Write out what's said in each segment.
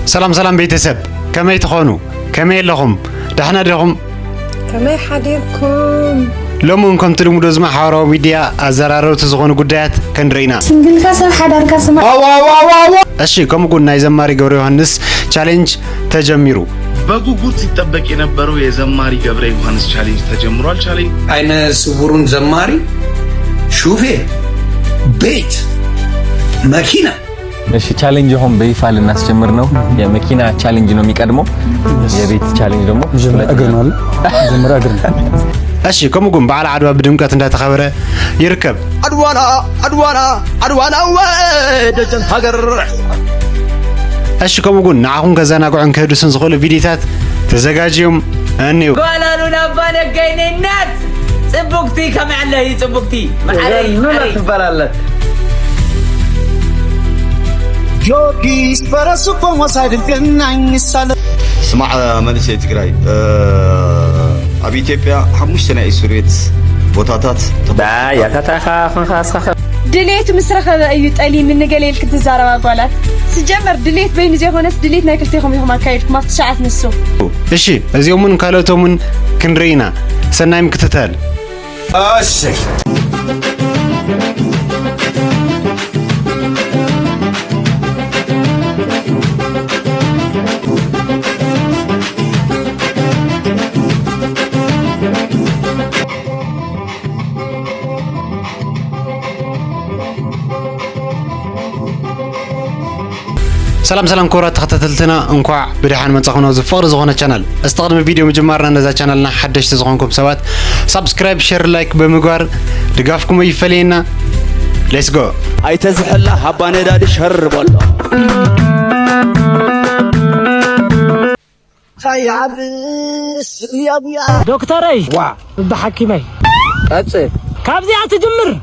سلام سلام بيتسب كما يتخونوا كما لهم دحنا دهم كما يحديركم لو منكم تلمدوا زما حوارو ميديا ازرارو تزغونو غدايات كندرينا سنجل كاسم حدار كاسم እሺ ከመጎና የዘማሪ ገብረ ዮሐንስ ቻሌንጅ ተጀምሩ በጉጉት ሲጠበቅ የነበረው የዘማሪ ገብረ ዮሐንስ ቻሌንጅ ተጀምሯል። ቻሌንጅ አይነ ስውሩን ዘማሪ ሹፌር ቤት መኪና እሺ ቻሌንጅ ሆም በይፋ ልናስጀምር ነው። የመኪና ቻሌንጅ ነው የሚቀድመው። የቤት ቻሌንጅ ደግሞ እግርናል ጀምራ እግር እሺ ከመጎን በዓል አድዋ በድምቀት እንደተከበረ ይርከብ አድዋና ወደጀን ሀገር እሺ ከመጎን አሁን ከዛና ቆን ከዱስን ዝኸለ ቪዲዮታት ተዘጋጅዮም እንየው ባላሉና ባነገይነናት ጽቡቅቲ ከመዓለይ ጽቡቅቲ መዓለይ ትባላለች ጆጊስ በራሱ ቆሞሳይድ ገናኝ ሳለ ስማዕ መልስ የትግራይ ኣብ ኢትዮጵያ 5 ናይ እስሬት ቦታታት ያታታኻ ኸንኻስኻ ድሌት ምስረኸበ እዩ ጠሊ ምን ገለል ክትዛረባ ጓላት ሲጀመር ድሌት በይን ዘይሆነስ ድሌት ናይ ክልቴኹም ይኹም አካይድኩም አፍት ሰዓት ንሱ እሺ እዚያውን ካለቶምን ክንሪና ሰናይም ክትታል እሺ سلام سلام كورات تختتلتنا انكوع بدحان مصخنا زفقر زغونه channel استخدم الفيديو مجمرنا نذا channelنا حدش تزغونكم سبات سبسكرايب شير لايك بمغوار دغافكم يفلينا ليتس جو اي تزحلا حبانه داد شر بولو خيابس يا بيا دكتوري وا بحكيمي اص كابزي اتجمر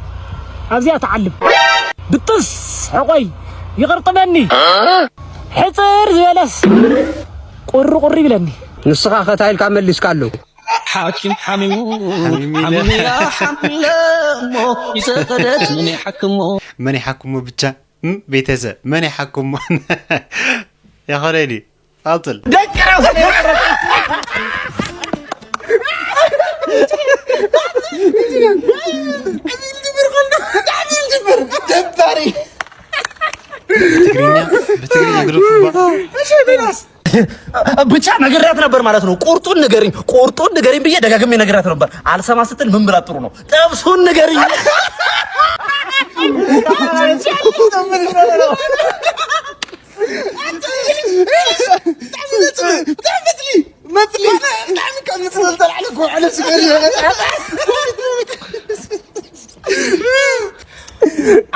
ابزي اتعلم بطس عقوي يغرطبني حصر زبلس قر يبلني نسخه ختايل كاملس كالو حاكم حميمو يا حملمو يسقدت من يحكمو بتاع بيتزا من يحكمو يا خالدي اطل دبري بتقرينا غرفبا ايش بيناس ብቻ ነገራት ነበር ማለት ነው ቁርጡን ንገሪኝ ብዬ ደጋግሜ ነገራት ነበር አልሰማ ስትል ምን ብላ ጥሩ ነው ጥብሱን ንገሪኝ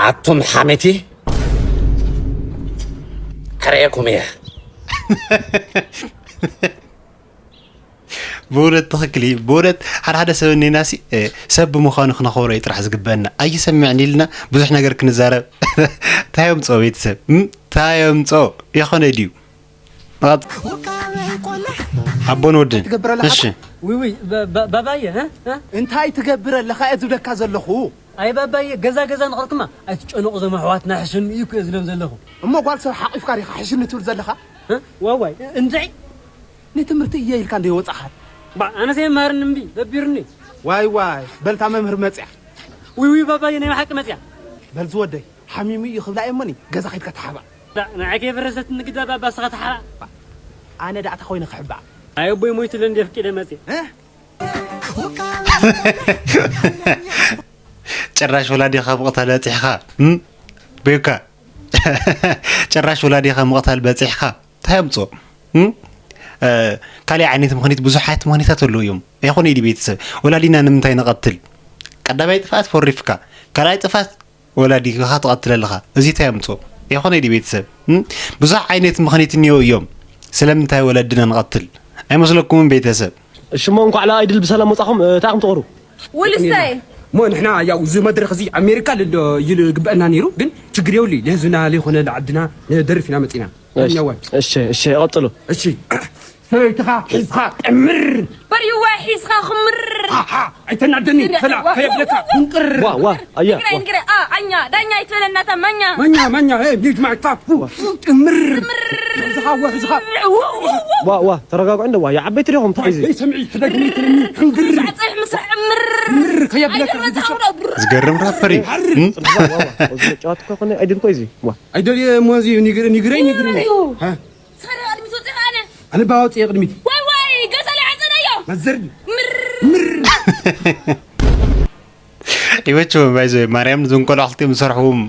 አቱም ሐሜቲ كريكم يا بورد تخكلي بورد حدا سبني ناسي سب مخانو خنخورو يطرح زغبنا اي سمعني لنا بزح ነገር كنزارب تايم صو بيتسب تايم صو يخونه ديو ابون ودن ايش وي بابايا ها انتي تغبر لك ازبلك زلخو اي بابايا غزا نقركما ايتጨنقو زما حواتنا حشن يكو يزلم زلخو اما قال سو حقيف كاري حشن تول زلخا واواي انزعي نتمرت ييل كان يوصحال با انا سي مهرن امبي دبيرني واي بلتا ممهر مصيا وي بابايا ني حق مصيا بل زودي حميمي يخبلا يمني غزا خيت كتحبا لا نعكي فرست نقدا بابا سخت حرا انا دعت خوينا خحبا اي ابوي مويت لندي فكيده مصيا ጭራሽ ወላዲ ኸብቀታ ለጥሕኻ በካ ጭራሽ ወላዲ ኸምቀታል በጽሕኻ ታየምጾ ካሊ ዓይነት ምኽኒት ብዙሓት ምኽኒታት ኣለዉ እዮም ይኹን ኢዲ ቤተሰብ ወላዲና ንምንታይ ነቐትል ቀዳማይ ጥፋት ፈሪፍካ ካልኣይ ጥፋት ወላዲካ ትቐትለለኻ እዚ ታየምጾ ይኹን ኢዲ ቤተሰብ ብዙሕ ዓይነት ምኽኒት እንየው እዮም ስለምንታይ ወለድና ንቐትል ኣይመስለኩምን ቤተሰብ እሽሞ እንኳ ዓላ አይድል በሰላም ወጻኹም ታኹም ተቕሩ ولساي مو نحنا يا زي مدرخ زي امريكا يلقبنا نيرو ግን ችግር ይውልኝ ለህዝብና ለሆነ ለዓድና ለደርፊና መጽና እሺ ቀጥሉ እሺ فيتها حيزها قمر بري واحيزها خمر አይተናደኒ ፈላ ከየብለካ እንቅር ዋ አያ እንግራ አኛ ዳኛ ይተለና ተማኛ ማኛ ሄ ልጅ ማይታፉ ቅምር تخاوى زخا وا ترقاق عنده وا يا عبيت لهم تحيزي سمعي حدا قال لي تلمي حنقر صح مسرح مر كيا بلاك ዝገርም ራፐሪ ጫወትኩ ኮነ አይደል ኮይዚ ዋ አይደል ሙዚ ንግረኝ ها صار ادمي توصيخ انا باوطي قدميت واي قصلي عزنايو مزرد ይወቹ ባይዘ ማርያም ዝንቆል አክቲም ሰርሑም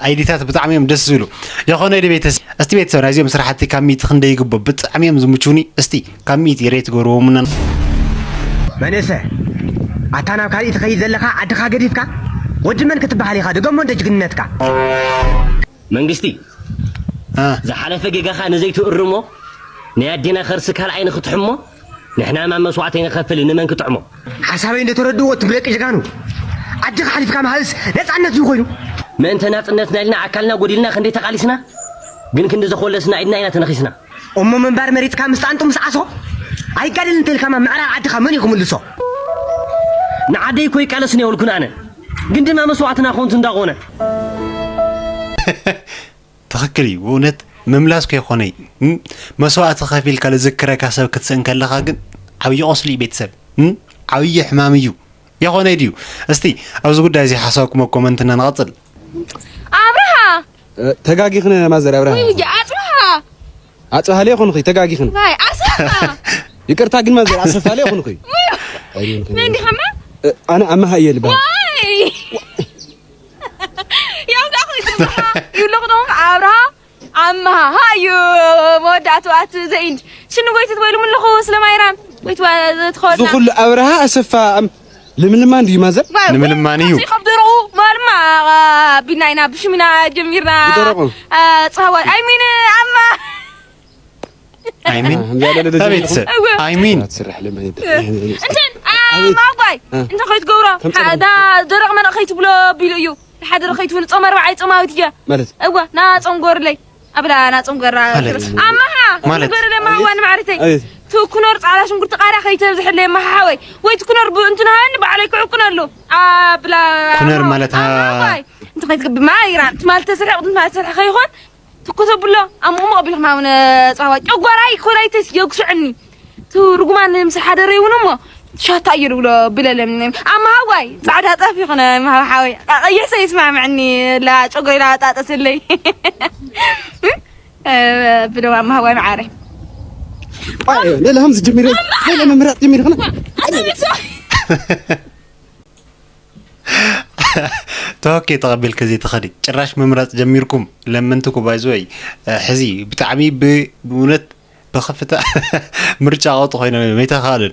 አይዲታት ብጣዕሚ እዮም ደስ ዝብሉ የኾነ ቤተሰብ እስቲ ቤተሰብ ናዚኦም ስራሕቲ ካሚት ክንደይ ይግቦ ብጣዕሚ እዮም ዝምቹኒ እስቲ ካሚት ይሬት ገርዎምና መንሰ አታና ካሊ ተኸይ ዘለኻ አድኻ ገዲፍካ ወድመን ክትበሃል ኢኻ ደገሞ ደጅግነትካ መንግስቲ ዝሓለፈ ጌጋኻ ነዘይቱ እርሞ ናይ ኣዴና ኸርሲ ካልኣይ ንኽትሕሞ ንሕና ማ መስዋዕተይ ንኸፍል ንመን ክትዕሞ ሓሳበይ እንደተረድዎ ትብለቂ ጀጋኑ አድኻ ሓሊፍካ ማህልስ ነፃነት እዩ ኮይኑ ምእንተ ናፅነት ናይልና ኣካልና ጎዲልና ክንደይ ተቃሊስና ግን ክንዲ ዘኾለስና ኢድና ኢና ተነኺስና እሞ መንባር መሬትካ ምስጣንጡ ምስዓሶ ኣይጋደልን እንተልካማ ምዕራብ ዓድኻ መን ይኹምልሶ ንዓደይ ኮይ ቃለስን የውልኩን ኣነ ግን ድማ መስዋዕትና ኾንቱ እንዳኾነ ትኽክል እዩ እውነት ምምላስ ከይኾነይ መስዋዕቲ ከፊልካ ዝዝክረካ ሰብ ክትስእን ከለኻ ግን ዓብዪ ቆስሊ ቤተሰብ ዓብዪ ሕማም እዩ የኾነ ድዩ እስቲ ኣብዚ ጉዳይ እዚ ሓሳብኩም ኮመንትና ንቐፅል አብረሃ ተጋጊኽነ ማዘር አብረሃ ወይ አጽብሃ አጽብሃ ላይ ኾንኺ ተጋጊኽነ ወይ አሰፋ ይቅርታ ግን ማዘር አሰፋ ላይ ኾንኺ ነንዲ ኸማ انا امها هي اللي واي يا داخل تبها يلقطون عبرها عمها هايو مودعت وقت زينج شنو قلت تقولوا من الخوص لما يرام قلت تدخلنا دخل ابرها اسفا لملمان دي مازال لملمان يو يقدروا ما بيناينا بشمنا جميرنا صهوا اي مين عمها ايمين ايمين تسرح لما انت ما باي انت خيت قورا هذا درق من خيت بلا بيليو لحد خيت فل صمر بعي صماوت يا مالت ايوا نا صمغور لي ابلا نا صمغور امها صمغور لي ما هو انا معرفتي تو كنور على شنقرت قارا خيت زحل ما حاوي وي تكنور انتنا هن بعليك عقنا له بلا كنور مالتها انت خيت ما يران مال تسرح ما تسرح خيخون تكتب له امو ما بلخ ما صاوا قراي كورايتس يقصعني تو رغمان مسح حدري ونمو شاتا يرولو بلا لمن اما هواي صعدا طافي خنا ما حاوي يحسن يسمع معني لا شقري لا طاطس لي بلا ما هواي معاري لا لا همز جميل لا ممرات جميل خنا توكي تقبل كزي تخدي ጭራሽ መምራት ጀሚርኩም ለምንትኩ ባይዞይ ሕዚ ብጣዕሚ ብእውነት بخفت مرجع غلط خوينا ميتا خالد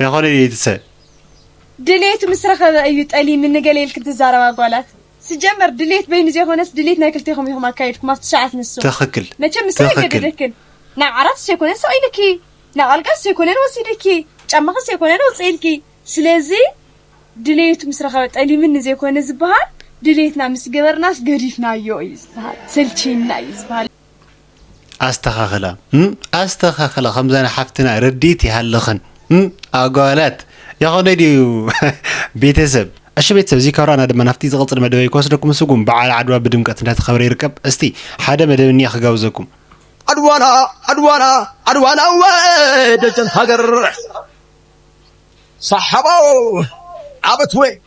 يا خالد يتسى دليت مسرخ ايو طلي من قليل كنت زاروا قالات سجمر دليت بين زي هونس دليت ناكلتيهم يوم اكايدكم ما تشعت نسو تخكل ماشي مسرخ دلكن نا عرفت سيكون سويلكي نا القاس سيكون وسيدكي ጫማኸ سيكون وصيلكي ስለዚህ دليت مسرخ طلي من زي كون زبሃል دليتنا مسجبرناس غريفنا يو يزبሃል سلچينا يزبሃል استخخلا خمزنا حفتنا رديت يهلخن اقالات يا خديو بيتسب اش بيتسب زي كورونا دما نفتي زغلط مدوي كوسدكم سقوم بعد عدوا بدمقت انت خبر يركب استي حدا مدبني خغاوزكم ادوانا ودجن هاجر صحبوا عبتوي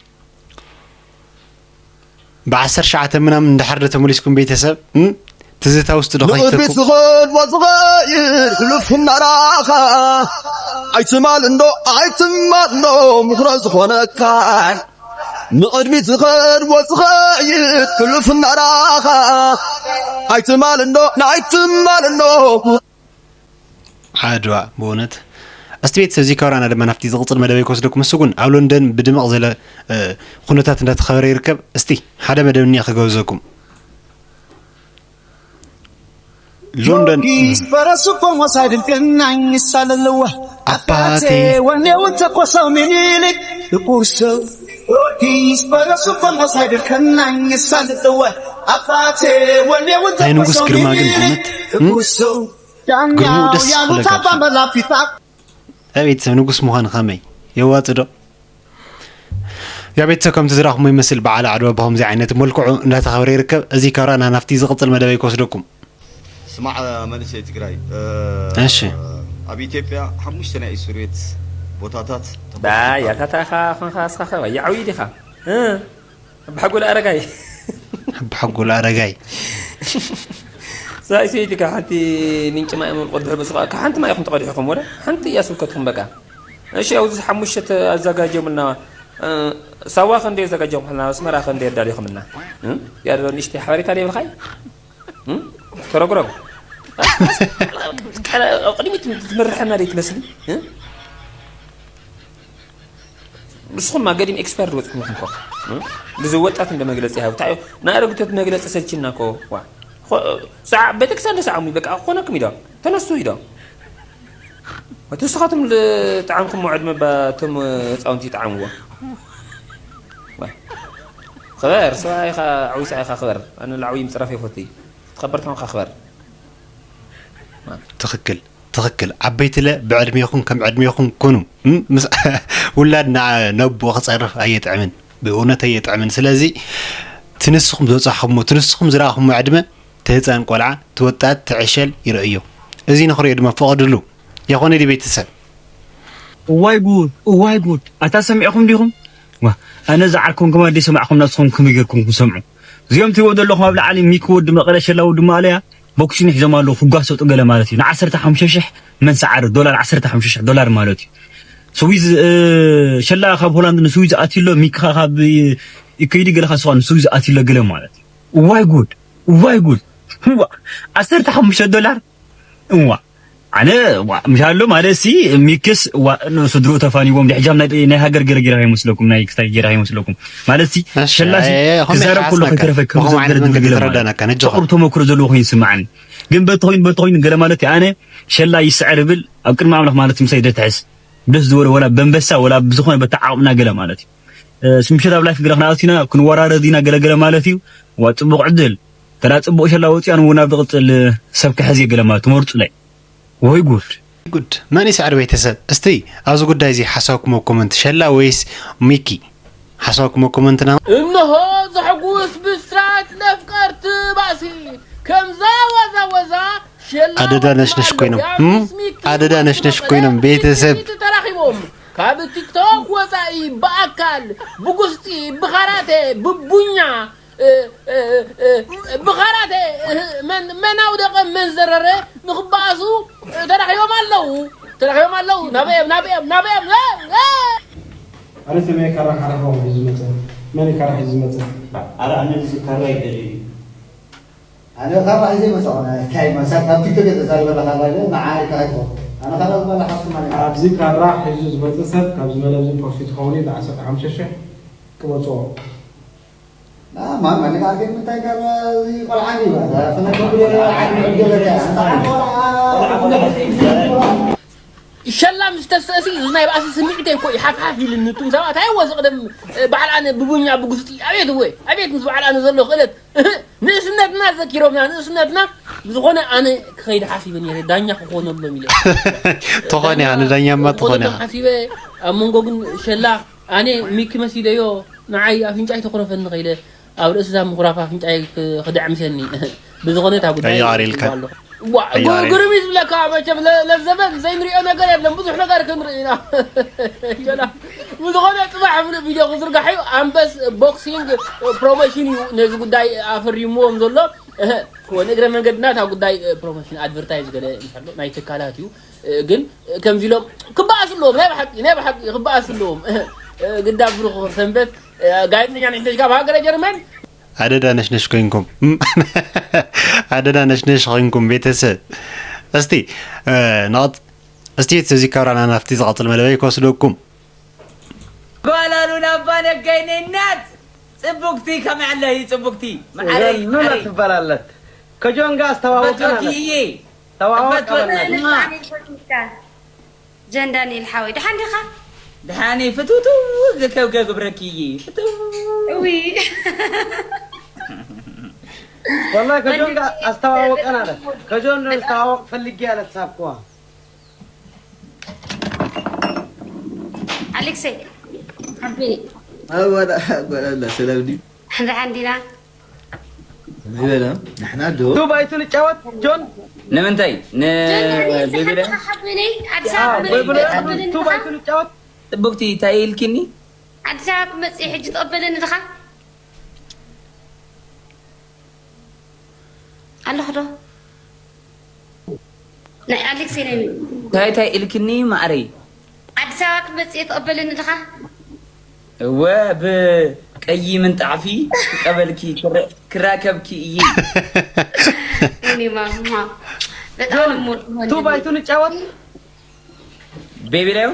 بعسر شعات منام ندحرته موليسكم بيتسب تزتا وسط دخيتكم بيسخد وصغير كلفنا راخا ايتمال اندو مخرز خونكان نقد بيسخد وصغير كلفنا راخا ايتمال اندو عادوا بونت استبيت سزي كورانا لما نفتي زغط المدوي كوسدكم السجون او لندن بدمق زله خنوتات انت خبر يركب استي حدا مدوني خغوزكم لندن برسكم وصايد كناي ساللوه اباتي ونيو تقوسو منيلك لقوسو كيس برسكم وصايد كناي ساللوه اباتي ونيو تقوسو منيلك لقوسو جانياو يا تابا ملافيتا أبيت نقص مهان خامي يواتدو يا بيت كم تزرعهم يمثل بعلى عدوى بهم زي عينات ملكو لا تخبر يركب زي كرانا نفتي زغط المدوي كوسدكم اسمع منسي تግራይ እሺ ኣብ ኢትዮጵያ 5 ናይ እስር ቤት ቦታታት ዳ ያታታኻ ኸንኻስኻ ያዕዊ ዲኻ بحقول أرجعي بحقول أرجعي سايسيتي كحنتي نينك ما يمون قدر بس كحنت ما يكون تقدركم ولا حنتي يا سلكتكم بقى ايش عاوز حمشت ازغاجو منا سوا خندي زغاجو منا اسمرا خندي داريكم منا يا نشتي حواريت عليه بالخير ترقرق انا قديمت تمرحنا لي تمثلي بس ما قديم اكسبيرت وتكون فوق بزوطات عند مجلس ياو تاع نارغتت مجلس سلچنا كو وا ساعه بتك سنه ساعه بقى اخونك ميدا تنسوا يدا وتسخاتم لطعامكم موعد مباتم صاونتي طعاموا خبر سواي خا عويس اي خبر انا العوي مصرفي فوتي تخبرتهم خبر تخكل عبيت له بعدميكم كم عدميكم كونوا ولادنا نبو خصرف ايطعمن بأونة يطعمن سلازي تنسخم زوصحمو تنسخم زراخم عدمه تهصان قلعه توطات تعشل يرأيو ازي نخري دما فقدلو يخون دي بيتسب واي جود اتا سمعكم ديكم وا انا زعلكم كما دي سمعكم ناسكم كم يغيركم سمعوا زيوم تيودلو خو بالعالم ميكود مقرش لاو دماليا بوكسين يحزمالو فغاسو طغله مالتي نا 15000 من سعر دولار 15000 دولار مالتي سويز شلا خاب هولاند نسويز اتيلو ميكا خاب يكيدي غلا خسوان سويز اتيلو غلا مالتي واي جود هو 15000 دولار هو انا مشالو مالسي ميكس سدرو تفانيوم دحجام ناي هاجر غرغير هاي مسلكم ناي كستاي غير هاي مسلكم مالسي شلاسي كزار كله كترفكم ردنا كان جوخ قرتو مكر زلو خين سمعني ግን በተወይን ገለ ማለት ያኔ ሸላ ይስዕር ብል ኣብ ቅድመ ኣምላኽ ማለት ምሳይደ ተሕስ ደስ ዝወረ ወላ በንበሳ ወላ ብዝኾነ በተዓቕምና ገለ ማለት እዩ ስምሽት ኣብ ላይፍ ግለኽና ኣቲና ክንወራረዲና ገለገለ ማለት እዩ ወጽቡቕ ዕድል ተራ ጽቡቕ ሸላ ወጽያን ወና ብቅጽል ሰብ ክሕዝ ገለ ማለት መርጹ ላይ ወይ ጉድ ማን ይስዕር ቤተሰብ እስቲ ኣብዚ ጉዳይ እዚ ሓሳብኩም ኮመንት ሸላ ወይስ ሚኪ ሓሳብኩም ኮመንትና እንሆ ዘሕጉስ ብስራት ነፍቀርት ባሲ كمزا وزا شلا عددا نشنش كوينم عددا نشنش كوينم بيتسب تراخيبهم كاب تيك توك وزاي باكل بوغستي بخاراتي ببونيا بخاراتي من اودق من زرره نخباسو تراخيبهم الله نبيم انا سمعك راح اعرفهم بزمته ماني كراح يزمته على ان الذكرى يدري أنا خلاص زي ما سوينا كاي ما صار أبتدي كده صار ولا خلاص معاي كايكو أنا خلاص ولا حصل ماني أبزيك راح يجوز متصل كابز ما لازم بروفيت خوني ده 10 كم صور لا ما نقدر نتاعك زي قلعاني بقى فأنا بقول عادي بقول شلا مستساسي ما يبقى سمعتين كوي حفحافي للنتوم سواء هاي وزقدم بعد أنا ببنيا بقصتي أبيت مش بعد أنا زلوا خلت نسنتنا ذكرنا نسنتنا بزغنا أنا خير حافي بني دانيا خونه بميله تخوني أنا دانيا ما تخوني حافي أمون قوم شلا أنا ميك مسيدة يو نعي أفنجاي تخونه في النقيلة أو الأسلام مخرافة أفنجاي خدع مسني بزغنا تابو قرميز لك عم للزمن زي نريء نقر يبلن بزح نقر كنرينا مدغنا طبعا من فيديو غزر قحيو عم بس بوكسينج بروموشن نزو قداي افريموهم زلو هو نقر من قدنا تا قداي بروموشن ادفرتايز قد ان شاء الله ناي تكالاتيو ግን ከም ዚሎም ክባኣስሎም ናይ ብሓቂ ክባኣስሎም قدام بروخ ሰንበት ጋዜጠኛ ንሕተጅ ካብ ሃገረ ጀርመን عددا نشنش كوينكم عددا نشنش كوينكم بيتسب استي نقط استي تزي كورانا نفتي زغط الملبي كوسلوكم قالوا نبانا كاين الناس صبوكتي كم عليه صبوكتي ما علي ما تبرلت كجون غاس تواوتنا تواوتنا جنداني الحاوي دحاني خا دحاني فتوتو كوكب بركيه فتو وي والله كجون استواوق انا له كجون استواوق فلقي على تسابكوا اليكسي حبي ولا سلام دي احنا عندنا يبلا نحنا دو تو بايتو نتشاوت جون نمنتاي بيبي حبني تو بايتو نتشاوت طبقتي تايل كني عدساك مصي حجي تقبلني دخا الله خدو لا عليك سيني تاي الكني ما اري عدساك مصي تقبلني دخا وب ቀይ ምንጣፊ ቀበልኪ ክራከብኪ እይ እኔ ማማ በጣም ሞት ቱ ባይቱ ንጫወት ቤቢ ላይ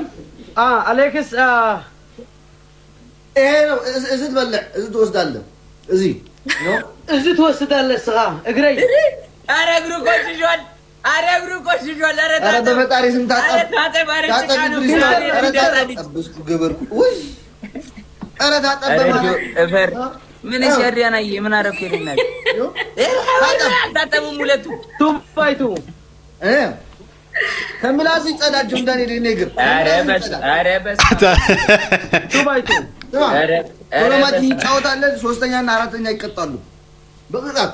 አሌክስ ይሄ ነው እዚህ ትበልዕ እዚህ ትወስዳለህ እዚህ ትወስዳለህ ስጋ እግረይ አረ እግሩ ቆሽሿል አረ እግሩ ቆሽሿል አረ በፈጣሪ ስም ታጠብ ግብር ውይ አረ ታጠብ እፈር ምን ይሸሪያና ምን አረኩ ይልናል ታጠቡ ሙለቱ ቱባይቱ ከምላስ ይጸዳጁ እንደኔ ለነገር አረ በስ ቱባይቱ ቶሎማት ይጫወታል ሶስተኛ እና አራተኛ ይቀጣሉ በግጣት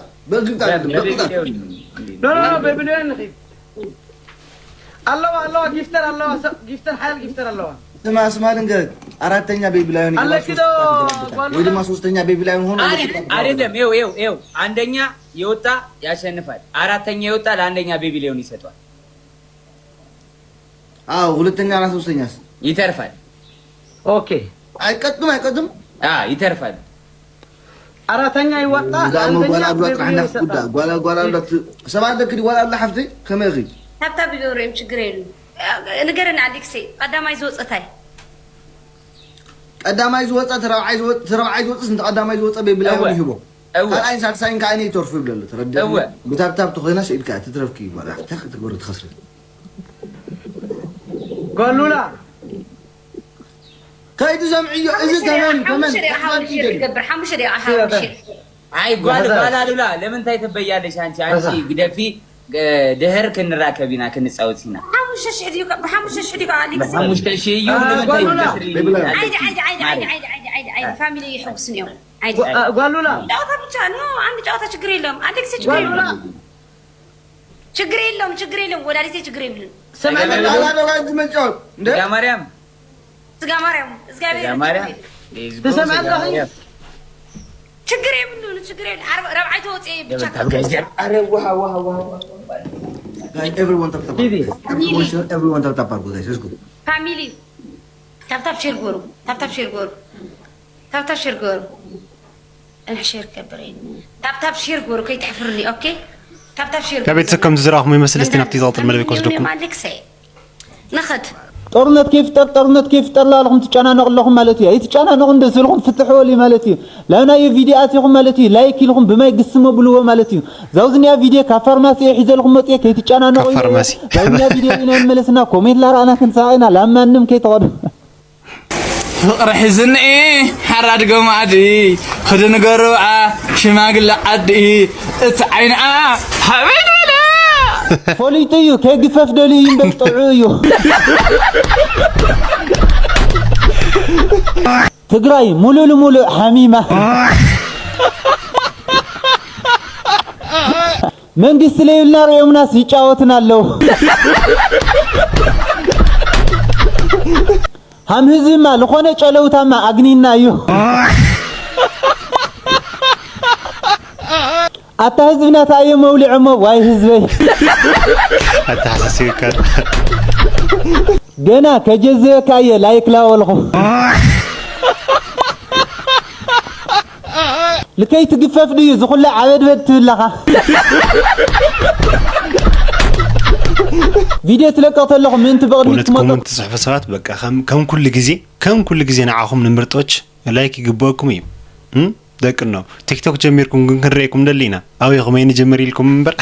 ኖ በብለን አላህ ጊፍተር ኃይል ጊፍተር አላህ ስማ ልንገር አራተኛ ቤቢ ላይ ሆነ ወይ ደግሞ ሶስተኛ ቤቢ ላይ ሆነ አይደለም ይው አንደኛ የወጣ ያሸንፋል አራተኛ የወጣ ለአንደኛ ቤቢ ሊሆን ይሰጣል ሁለተኛ እና ሶስተኛስ ይተርፋል ኦኬ አይቀጥም ይተርፋል አራተኛ ይወጣ አንደኛ ጓላ ሰባት ከዲ ወላ حفتي ከመይ ታብታብ ቢዶርም ችግር የለም ንገረና አዲክሴ ቀዳማይ ዝወጽታይ ቀዳማይ ዝወጽ ተራዓይ ዝወጽ እንት ቀዳማይ ዝወጽ በብላው ይህቦ አይ ሳክሳይን ካይኔ ቶርፍ ይብለለ ተረዳ በታብታብ ተخينا ሲልካ ትትረፍኪ ይባላ ተخبر تخسر قالوا لا كايد جمعيه اذا تمام حمش دقيقه حاول اي قالوا لا لمن تاي تبيالش انت قدفي دهر كنراكبينا كنصاوتينا حمش شديو بحمش شديو عليك حمش شيو لمن تاي عادي فاميلي يحبسني عادي قالوا لا جوتا بتاع نو عندي جوتا شكر لهم عندك شكر لهم شكر لهم ولا ليس شكر لهم سمعنا لا عند منجود يا مريم يا مريم تسمع الله شكر لهم ربعته وصي بتاع وها everyone tap everyone tap guys let's go family tap شير غورو انا شير كبرين تاب شير غورو كي تحفرني اوكي تاب شير كابيتكم تزراهم يمثل استنافتي ضغط الملبك وصدكم مالك سي ناخذ ጦርነት ከይፍጠር ላለኹም ትጨናነቕ ኣለኹም ማለት እዩ ኣይትጨናነቑ እንደዝልኹም ፍትሕዎ li ማለት እዩ ላና የቪዲዮ ኣትኹም ማለት እዩ ላይክ ኢልኹም ብማይ ግስሞ ብልዎ ማለት እዩ ዛውዝንያ ቪዲዮ ካብ ፋርማሲ ሒዘልኹም መጽየ ከይትጨናነቑ ዛውዝንያ ቪዲዮ ኢና መለስና ኮሜንት ላራና ክንሳይና ላማንም ከይተወዱ ፍቅሪ ሕዝኒ ሓራድ ገማዲ ክድን ገርብዓ ሽማግለ ዓዲ እቲ ዓይንኣ ሃበይ ፎሊት እዩ ከግፈፍ ደልዩ ይንበልጥዑ እዩ ትግራይ ሙሉእ ሓሚማ መንግስቲ ለይልና ርዮምናስ ይጫወትን ኣለው ሃም ህዝብማ ዝኾነ ጨለውታማ ኣግኒና እዩ አታ ህዝብና ታየ መውሊዕሞ ዋይ ህዝበይ አታሐሰሲከ ገና ከጀዘካየ ላይክ ላወልኹም لكي تقفف لي زخل عبد بتلقى فيديو تلقط لكم من تبغوا كومنت صحف ساعات بقى كم كل جزء نعاهم نمرتوش لايك يجيبوكم يم دكنا تيك توك جميركم كنريكم دلينا او يغمين جمري لكم منبر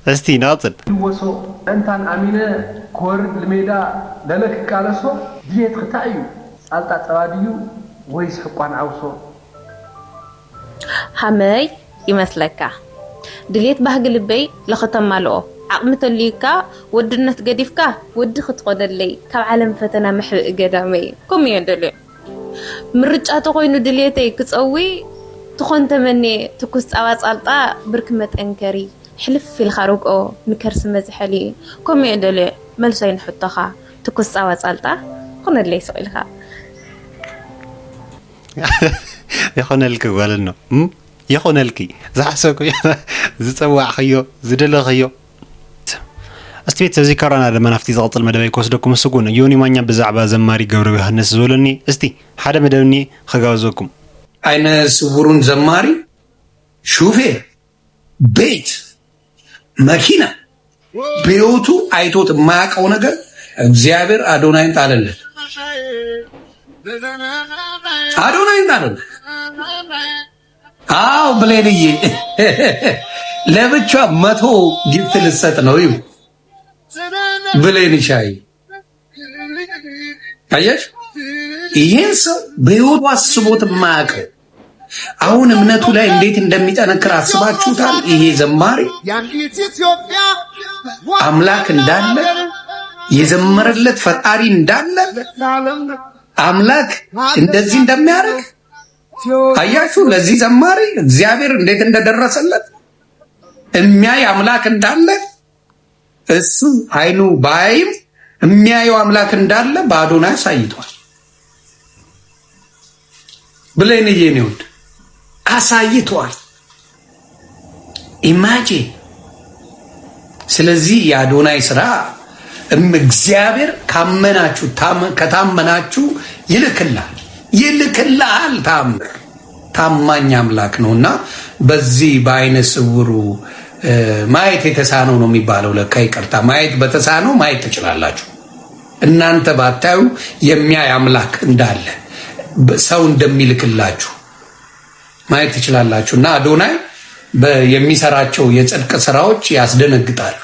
استي ناطل وسو انتان امينه كور الميدا دلك قالسو ديت خطايو صالتا صواديو ويس حقان عوسو حماي يمسلك دليت بهقلبي لختم مالو عقمت ليكا ودنت قديفكا ود خطقدلي كاب عالم فتنا محو قدامي كم يندلي مرجعته خوينو دليتي كتصوي تخون تمني تكوس أواز ألطا برك متأنكري حلف في الخروق أو نكرس مزحلي كم يدلي ملسين حطها تكوس أواز ألطا خون اللي سؤالها يخون لك قالنا يخون لك زحسوك زتصوع خيو زدل خيو استبيت ذكرنا لما نفتي ضغط المدبي كوسدكم السجون يوني مانيا بزعبة زماري قبر يوحنس زولني استي حدا مدوني خجاوزكم أين سبورون زماري شوفي بيت ماكينة بيوتو أيتوت ماك أو نجر زيابر أدوناين تعلل أدوناين تعلل بليني لبتشا ماتو جبت للسات نويو بليني شاي أيش ينس بيوت واسبوت ماك አሁን እምነቱ ላይ እንዴት እንደሚጠነክር አስባችሁታል? ይሄ ዘማሪ አምላክ እንዳለ የዘመረለት ፈጣሪ እንዳለ አምላክ እንደዚህ እንደሚያደርግ አያችሁ። ለዚህ ዘማሪ እግዚአብሔር እንዴት እንደደረሰለት የሚያይ አምላክ እንዳለ እሱ አይኑ ባይም የሚያየው አምላክ እንዳለ በአዶናይ አሳይቷል። ብለንዬ ነው አሳይቷል። ኢማጂን። ስለዚህ የአዶናይ ስራ እግዚአብሔር ካመናችሁ ከታመናችሁ ይልክላል። ታማኝ አምላክ ነውና በዚህ በአይነ ስውሩ ማየት የተሳነው ነው የሚባለው። ለካ ይቅርታ፣ ማየት በተሳነው ማየት ትችላላችሁ። እናንተ ባታዩ የሚያይ አምላክ እንዳለ ሰው እንደሚልክላችሁ ማየት ትችላላችሁና አዶናይ የሚሰራቸው የጽድቅ ስራዎች ያስደነግጣሉ።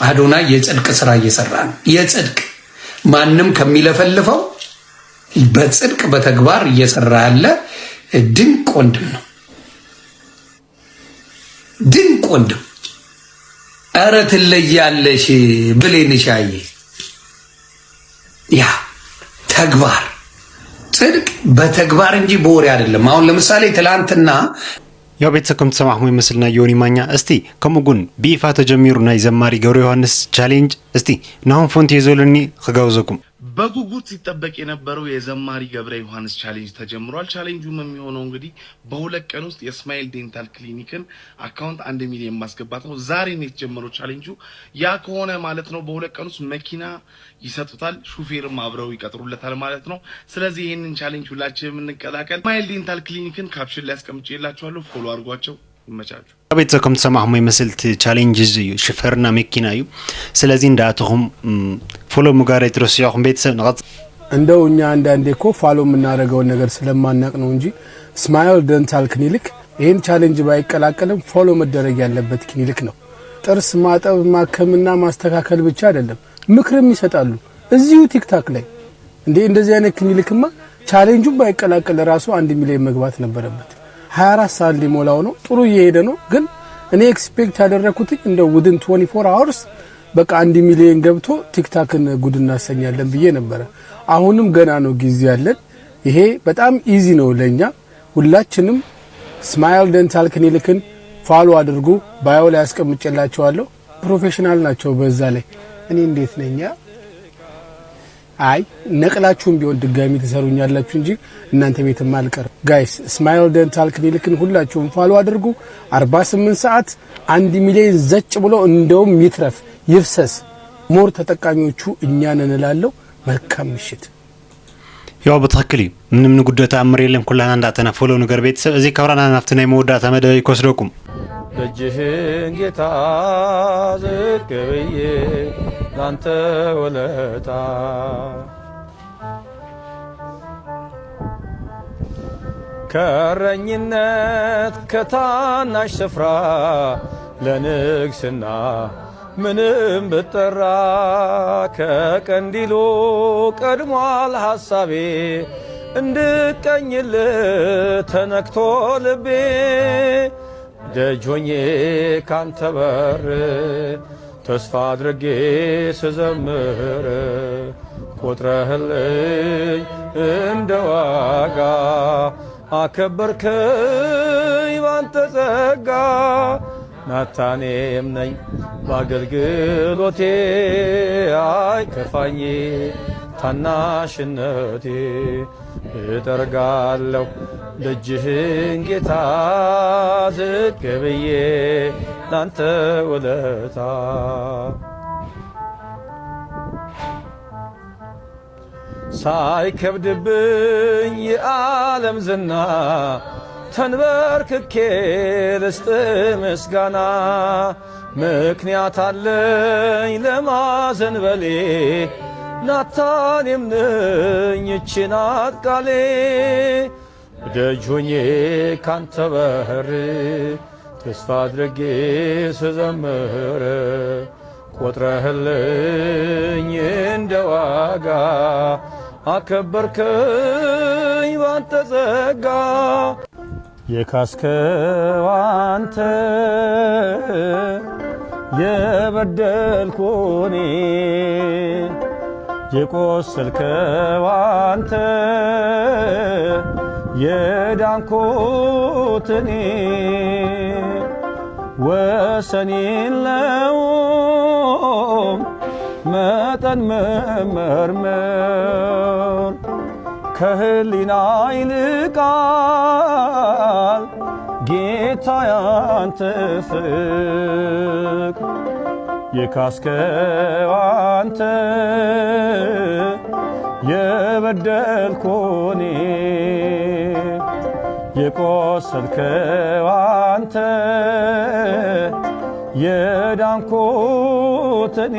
አዶናይ የጽድቅ ስራ እየሰራ ነው። የጽድቅ ማንም ከሚለፈልፈው በጽድቅ በተግባር እየሰራ ያለ ድንቅ ወንድም ነው። ድንቅ ወንድም። ኧረ ትለያለሽ ብሌንሻዬ። ያ ተግባር ጽድቅ በተግባር እንጂ በወሬ አይደለም። አሁን ለምሳሌ ትላንትና ያው ቤተሰብኩም ተሰማህሙ ይመስልና ዮኒ ማኛ እስቲ ከሙጉን ቢፋ ተጀሚሩ ናይ ዘማሪ ገብረ ዮሐንስ ቻሌንጅ እስቲ ናሁን ፎንት ይዞልኒ ከጋውዘኩም በጉጉት ሲጠበቅ የነበረው የዘማሪ ገብረ ዮሐንስ ቻሌንጅ ተጀምሯል። ቻሌንጁም የሚሆነው እንግዲህ በሁለት ቀን ውስጥ የስማይል ዴንታል ክሊኒክን አካውንት 1 ሚሊዮን ማስገባት ነው። ዛሬ ነው የተጀመረው ቻሌንጁ። ያ ከሆነ ማለት ነው በሁለት ቀን ውስጥ መኪና ይሰጡታል፣ ሹፌርም አብረው ይቀጥሩለታል ማለት ነው። ስለዚህ ይሄንን ቻሌንጅ ሁላችንም እንቀላቀል። ስማይል ዴንታል ክሊኒክን ካፕሽን ላይ አስቀምጬላችኋለሁ፣ ፎሎ አድርጓቸው። ይመቻችሁ። ቤተሰብኩም ተሰማህሙ ይመስልት ቻሌንጅ ሽፈርና መኪና እዩ። ስለዚህ እንዳትሁም ፎሎ ሙጋራ ይትረሲያኩም ቤተሰብ ነቀጥ እንደው እኛ አንዳንዴ እኮ ፎሎ የምናደርገው ነገር ስለማናቅ ነው እንጂ ስማይል ዴንታል ክሊኒክ ይሄን ቻሌንጅ ባይቀላቀልም ፎሎ መደረግ ያለበት ክሊኒክ ነው። ጥርስ ማጠብ ማከምና ማስተካከል ብቻ አይደለም፣ ምክርም ይሰጣሉ እዚሁ ቲክታክ ላይ። እንደዚህ አይነት ክሊኒክማ ቻሌንጁን ባይቀላቀል ራሱ 1 ሚሊዮን መግባት ነበረበት። 24 ሰዓት ሊሞላው ነው። ጥሩ እየሄደ ነው። ግን እኔ ኤክስፔክት ያደረኩት እንደው within 24 hours በቃ 1 ሚሊዮን ገብቶ ቲክታክን ጉድ እናሰኛለን ብዬ ነበር። አሁንም ገና ነው ጊዜ ያለን። ይሄ በጣም ኢዚ ነው ለኛ። ሁላችንም ስማይል ዴንታል ክሊኒክን ፎሎ አድርጉ። ባዮ ላይ አስቀምጬላችኋለሁ። ፕሮፌሽናል ናቸው በዛ ላይ። እኔ እንዴት ነኛ? አይ ነቅላችሁም ቢሆን ድጋሚ ተሰሩኛላችሁ እንጂ እናንተ ቤትም አልቀር። ጋይስ ስማይል ዴንታል ክሊኒክን ሁላችሁም ፎሎ አድርጉ። 48 ሰዓት 1 ሚሊዮን ዘጭ ብሎ እንደውም ይትረፍ ይፍሰስ። ሞር ተጠቃሚዎቹ እኛ ነን እላለሁ። መልካም ምሽት። ያው በትክክል ምንም ንጉደታ አምር የለም። ኩላና እንዳተና ፎሎ ነገር ቤተሰብ እዚህ ከብራና ናፍትና የመወዳታ መደብ ይኮስደኩም እጅህን ጌታ ዝቅብዬ ላንተ ወለታ ከረኝነት ከታናሽ ስፍራ ለንግስና ምንም ብጠራ ከቀንዲሉ ቀድሟል ሐሳቤ እንድቀኝል ተነክቶ ልቤ ደጆኜ ካንተ በር ተስፋ አድርጌ ስዘምር ቆጥረህልኝ እንደ ዋጋ አከበርከኝ ባንተ ጸጋ ናታኔም ነኝ በአገልግሎቴ አይከፋኝ ታናሽነቴ እጠርጋለሁ ደጅህን ጌታ ዝቅ ብዬ ላንተ ውለታ ሳይከብድብኝ የዓለም ዝና ተንበርክኬ ልስጥ ምስጋና ምክንያት አለኝ ለማዘንበሌ ናታኔም ነኝ ይህች ናት ቃሌ ደጅ ሆኜ ካንተ በር ተስፋ አድርጌ ስዘምር ቆጥረህልኝ እንደ ዋጋ አከበርከኝ ባንተ ጸጋ የካስከው አንተ የበደልኩ እኔ የቆሰልከው አንተ የዳንኩት እኔ ወሰን የለውም መጠን መመርመር ከህሊና ይልቃል ጌታ ያንተ ፍቅር የካስከው አንተ የበደልኩ እኔ የቆሰልከው አንተ የዳንኩት እኔ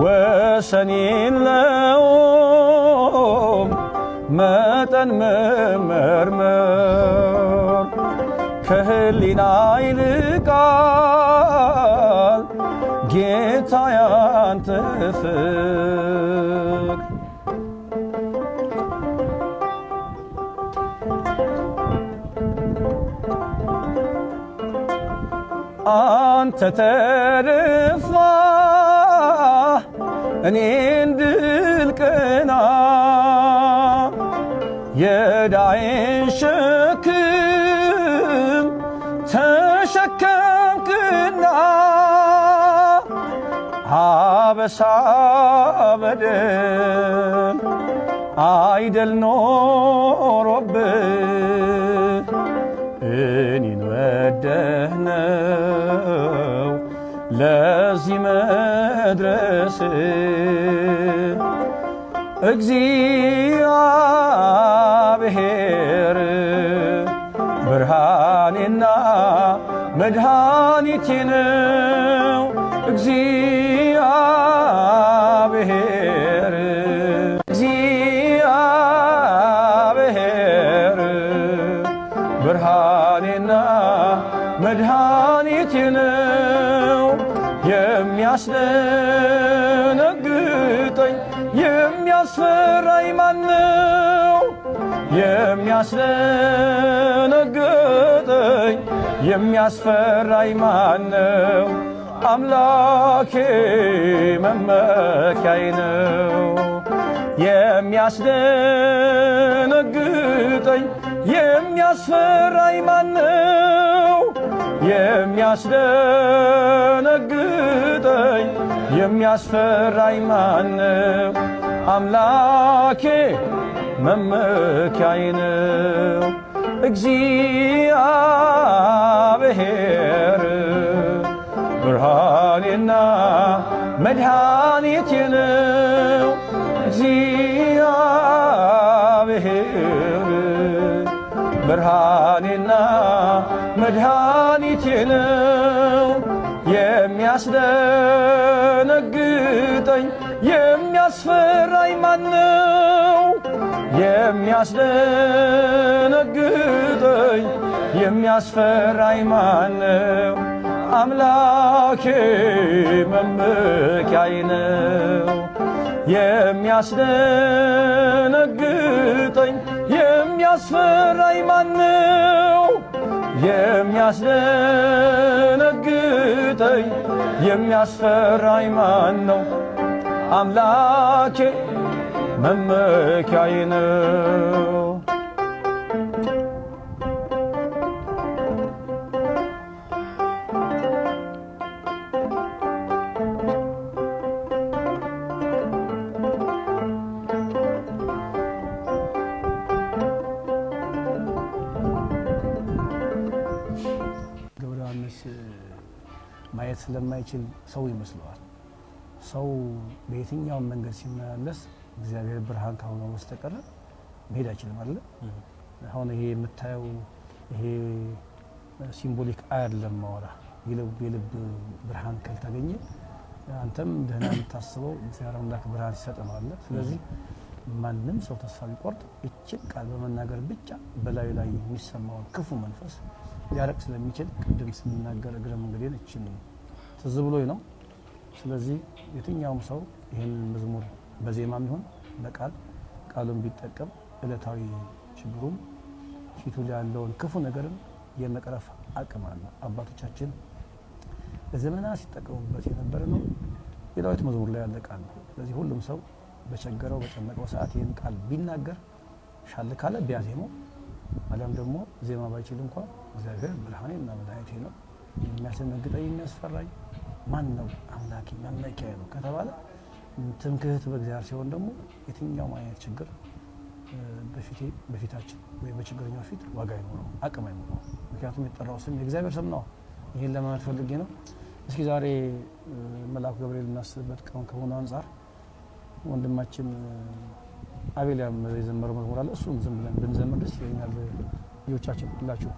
ወሰን የለውም መጠን መመርመር ከህሊና ይልቃል ጌታ ያንተ ፍቅር አንተ ተርፋ እኔ እንድልቅና የዳይን ሸክም ተሸከምክና አበሳ በደል አይደል ኖሮብህ እኔን ወደህ ነው ለዚህ መድረስ እግዚአብሔር ብርሃኔና መድኃኒቴ ነው እግዚአብሔር ብርሃኔና መድኃኒቴ ነው የሚያስደነግጠኝ የሚያስፈራኝ ማነው የሚያስደነግጠኝ የሚያስፈራኝ ማነው አምላኬ መመኪያዬ ነው የሚያስደነግጠኝ የሚያስፈራኝ ማነው የሚያስደነግጠኝ የሚያስፈራኝ ማነው አምላኬ መመኪያዬ ነው እግዚአብሔር ብርሃኔና መድኃኒቴ ነው እግዚአብሔር ብርሃኔና መድኃኒቴ ነው የሚያስደነግጠኝ የሚያስፈራኝ ማነው የሚያስደነግጠኝ የሚያስፈራኝ ማነው አምላኬ መመኪያዬ ነው የሚያስደነግጠኝ የሚያስፈራኝ ማነው የሚያስደነግጠኝ የሚያስፈራኝ ማነው አምላኬ መመኪያዬ ነው ቀሚስ ማየት ስለማይችል ሰው ይመስለዋል። ሰው በየትኛውም መንገድ ሲመላለስ እግዚአብሔር ብርሃን ካልሆነ በስተቀር መሄድ አይችልም አይደል? አሁን ይሄ የምታየው ይሄ ሲምቦሊክ አይደለም ማወራ የልብ ብርሃን ካልተገኘ አንተም ደህና የምታስበው እግዚአብሔር አምላክ ብርሃን ሲሰጥ ነው አለ። ስለዚህ ማንም ሰው ተስፋ ቢቆርጥ እችን ቃል በመናገር ብቻ በላዩ ላይ የሚሰማውን ክፉ መንፈስ ሊያረቅ ስለሚችል ቅድም ስንናገር እግረ መንገዴን እችን ትዝ ብሎኝ ነው። ስለዚህ የትኛውም ሰው ይህን መዝሙር በዜማም ይሁን በቃል ቃሉን ቢጠቀም ዕለታዊ ችግሩም ፊቱ ላይ ያለውን ክፉ ነገርን የመቅረፍ አቅም አለ። አባቶቻችን ለዘመናት ሲጠቀሙበት የነበረ ነው። የዳዊት መዝሙር ላይ ያለ ቃል ነው። ስለዚህ ሁሉም ሰው በቸገረው በጨነቀው ሰዓት ይህን ቃል ቢናገር ሻል ካለ ቢያዜመው አሊያም ደግሞ ዜማ ባይችል እንኳን እግዚአብሔር ብርሃኔና መድኃኒቴ ነው፣ የሚያስደነግጠኝ የሚያስፈራኝ ማን ነው? አምላኬ መመኪያዬ ነው ከተባለ ትምክህት በእግዚአብሔር ሲሆን ደግሞ የትኛውም አይነት ችግር በፊታችን ወይ በችግረኛው ፊት ዋጋ አይኖረው፣ አቅም አይኖረው። ምክንያቱም የጠራው ስም የእግዚአብሔር ስም ነው። ይህን ለማለት ፈልጌ ነው። እስኪ ዛሬ መልአኩ ገብርኤል እናስብበት ቀን ከሆነ አንጻር ወንድማችን አቤልያም የዘመረው መዝሙር አለ። እሱም ዝም ብለን ብንዘምር ደስ ይለኛል። ልጆቻችን ሁላችሁ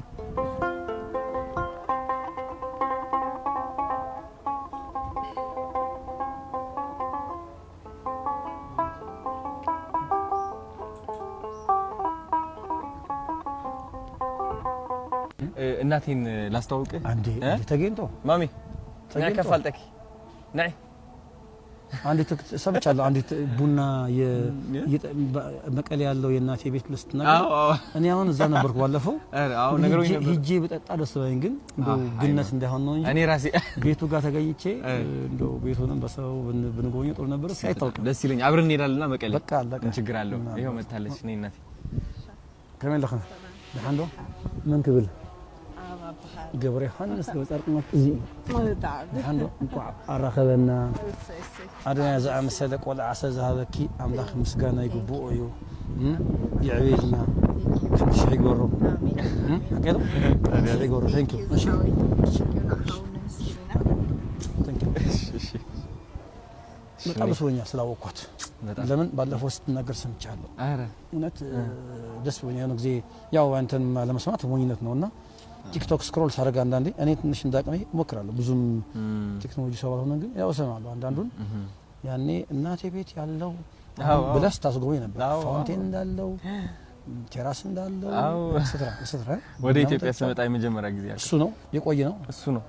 እናቴን ላስተዋውቅህ አንዴ ተገኝቶ ማሚ ተከፋልጠኪ ነይ አንዲት ሰምቻለሁ። አንዲት ቡና መቀሌ ያለው የእናቴ ቤት ልስትናገር እኔ አሁን እዛ ነበርኩ ባለፈው። አዎ ነገሮኝ ነበር ሂጄ በጠጣ ደስ ባይኝ ግን እንደው ግነት እንዳይሆን ነው እንጂ እኔ ራሴ ቤቱ ጋር ተገኝቼ እንደው ቤቱንም በሰው ብንጎበኝ ጥሩ ነበር። ሳይታወቅ ደስ ይለኝ። አብረን እንሄዳለንና መቀሌ በቃ አለቀ። ምን ችግር አለው? ይሄው መታለች ነኝ እናቴ ከመን ለኸ ደሃንዶ ምን ክብል ገብረ ዮሐንስ ወጣርቅመት እዚ ደሃንዶ እንኳን አራኸበና አድና ዘአመሰለ ቆልዓ ሰዛበኪ አምላኽ ምስጋና ይግብኦ እዩ ይዕቤልና ክንሽ ይጎሮ አከለ ይጎሮ ታንኪ እሺ እሺ በጣም ብሶኛል ስላወቅኳት። ለምን ባለፈው ስትናገር ሰምቻለሁ። አረ እውነት ደስ ብሎኛል። ጊዜ ያው አንተን ለመስማት ሞኝነት ነውና ቲክቶክ ስክሮል ሳደርግ አንዳንዴ እኔ ትንሽ እንዳቅሜ እሞክራለሁ። ብዙም ቴክኖሎጂ ሰው ባልሆነ ግን ያው እሰማለሁ አንዳንዱን። ያኔ እናቴ ቤት ያለው ብለስ ታስጎበኝ ነበር። ፋውንቴን እንዳለው ቴራስ እንዳለው እሰራ ወደ ኢትዮጵያ ስመጣ የመጀመሪያ ጊዜ እሱ ነው የቆየ ነው እሱ ነው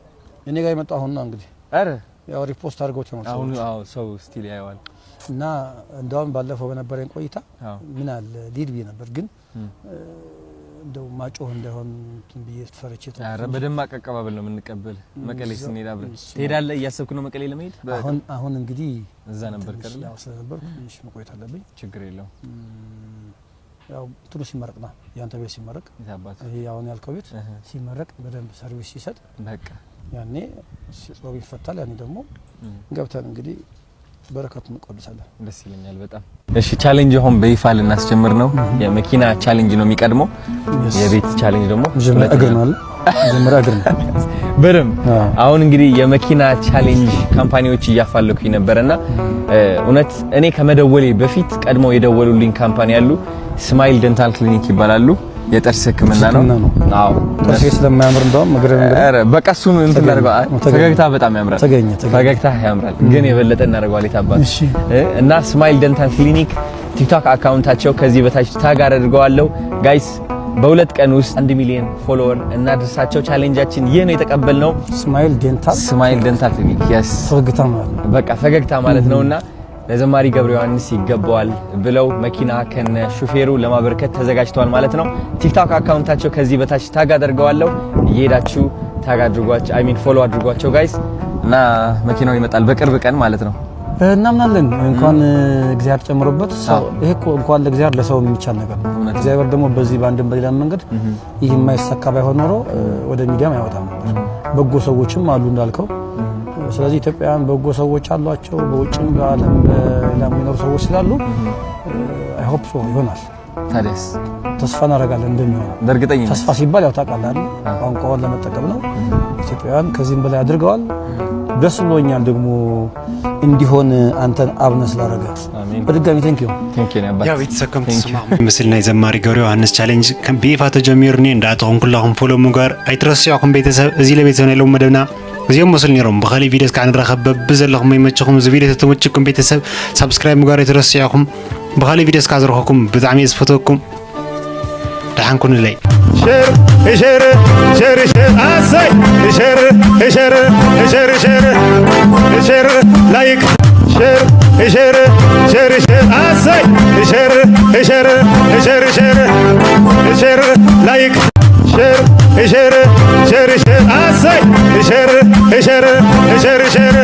እኔ ጋር የመጣው አሁን ነው እንግዲህ። አረ ያው ሪፖስት አድርገውት ነው አሁን ሰው ስቲል ያየዋል። እና እንደውም ባለፈው በነበረኝ ቆይታ ምን አለ ሊድ ብዬ ነበር ግን እንደው ማጮህ እንዳይሆን ትንብዬ ፈርቼ ነው። አረ በደማቅ አቀባበል ነው የምንቀበል። መቀሌ ስንሄድ አብረን ትሄዳለህ እያሰብኩ ነው መቀሌ ለመሄድ። አሁን እንግዲህ እዛ ነበር ከርለ ያው ስለነበር ትንሽ መቆየት አለብኝ። ችግር የለውም። ያው ጥሩ ሲመረቅ ነው ያንተ ቤት ሲመረቅ ይሄ አሁን ያልከው ቤት ሲመረቅ በደንብ ሰርቪስ ሲሰጥ በቃ ያኔ ጾም ይፈታል። ያኔ ደግሞ ገብተን እንግዲህ በረከቱን እንቀድሳለን። ደስ ይለኛል በጣም። እሺ ቻሌንጅ አሁን በይፋ ልናስጀምር ነው። የመኪና ቻሌንጅ ነው የሚቀድመው። የቤት ቻሌንጅ ደግሞ መጀመሪያ እግር ነው በደም። አሁን እንግዲህ የመኪና ቻሌንጅ ካምፓኒዎች እያፋለኩኝ ነበርና እውነት እኔ ከመደወሌ በፊት ቀድመው የደወሉልኝ ካምፓኒ ያሉ ስማይል ደንታል ክሊኒክ ይባላሉ። የጥርስ ህክምና ነው። አዎ ጥርስ ስለማያምር እንደውም አረ በቃ እሱን እንትን አድርገው። ፈገግታ በጣም ያምራል። ፈገግታ ያምራል ግን የበለጠ እናደርገዋለን ታባል እና ስማይል ደንታል ክሊኒክ ቲክቶክ አካውንታቸው ከዚህ በታች ታግ አድርገዋለሁ። ጋይስ በሁለት ቀን ውስጥ 1 ሚሊዮን ፎሎወር እናድርሳቸው። ቻሌንጃችን ይሄ ነው የተቀበልነው። ስማይል ደንታል ክሊኒክ yes ፈገግታ ማለት በቃ ፈገግታ ማለት ነውና ለዘማሪ ገብረ ዮሐንስ ይገባዋል ብለው መኪና ከነ ሹፌሩ ለማበርከት ተዘጋጅተዋል ማለት ነው። ቲክቶክ አካውንታቸው ከዚህ በታች ታግ አድርገዋለሁ። እየሄዳችሁ ታግ አድርጓቸው አይ ሚን ፎሎ አድርጓቸው ጋይስ እና መኪናው ይመጣል በቅርብ ቀን ማለት ነው። እናምናለን እንኳን እግዚአብሔር ጨምሮበት ሰው ይሄ እንኳን ለእግዚአብሔር ለሰው የሚቻል ነገር ነው። እግዚአብሔር ደግሞ በዚህ ባንድም በሌላ መንገድ ይህ የማይሳካ ባይሆን ኖሮ ወደ ሚዲያም አይወጣም ነበር። በጎ ሰዎችም አሉ እንዳልከው። ስለዚህ ኢትዮጵያውያን በጎ ሰዎች አሏቸው። በውጭም በዓለም በሌላ የሚኖሩ ሰዎች ስላሉ አይ ሆፕ ሶ ይሆናል። ታዲያስ ተስፋ እናደርጋለን እንደሚሆን በእርግጠኝነት ተስፋ ሲባል ያው ታውቃለህ አይደል ቋንቋውን ለመጠቀም ነው ኢትዮጵያውያን ከዚህም በላይ አድርገዋል ደስ ብሎኛል ደግሞ እንዲሆን አንተን አብነ ስላደረገ በድጋሚ ቴንኪው ያው ቤተሰከም ተስማ ምስልና የዘማሪ ገብረ ዮሐንስ ቻሌንጅ ከቢፋ ተጀሚርኒ እንዳትሆን ኩላኩም ፎሎ ሙጋር አይትረስያኩም ቤተሰብ እዚ ለቤተሰብ ነው መደብና እዚኦም መስል ኔሮም በኻሊ ቪዲዮስ ካን ረኸበብ ዘለኹም ይመችኹም እዚ ቪዲዮ ተተመችኩም ቤተሰብ ሰብስክራይብ ሙጋር አይትረስያኩም በኻሊ ቪዲዮስ ካዝረኸኩም ብጣዕሚ ዝፈተኩም دحن كون اللي شير شير شير شير اسي شير شير شير شير شير لايك شير شير شير شير اسي شير شير شير شير شير لايك شير شير شير شير اسي شير شير شير شير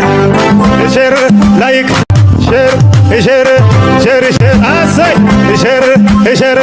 شير لايك شير شير شير شير اسي شير شير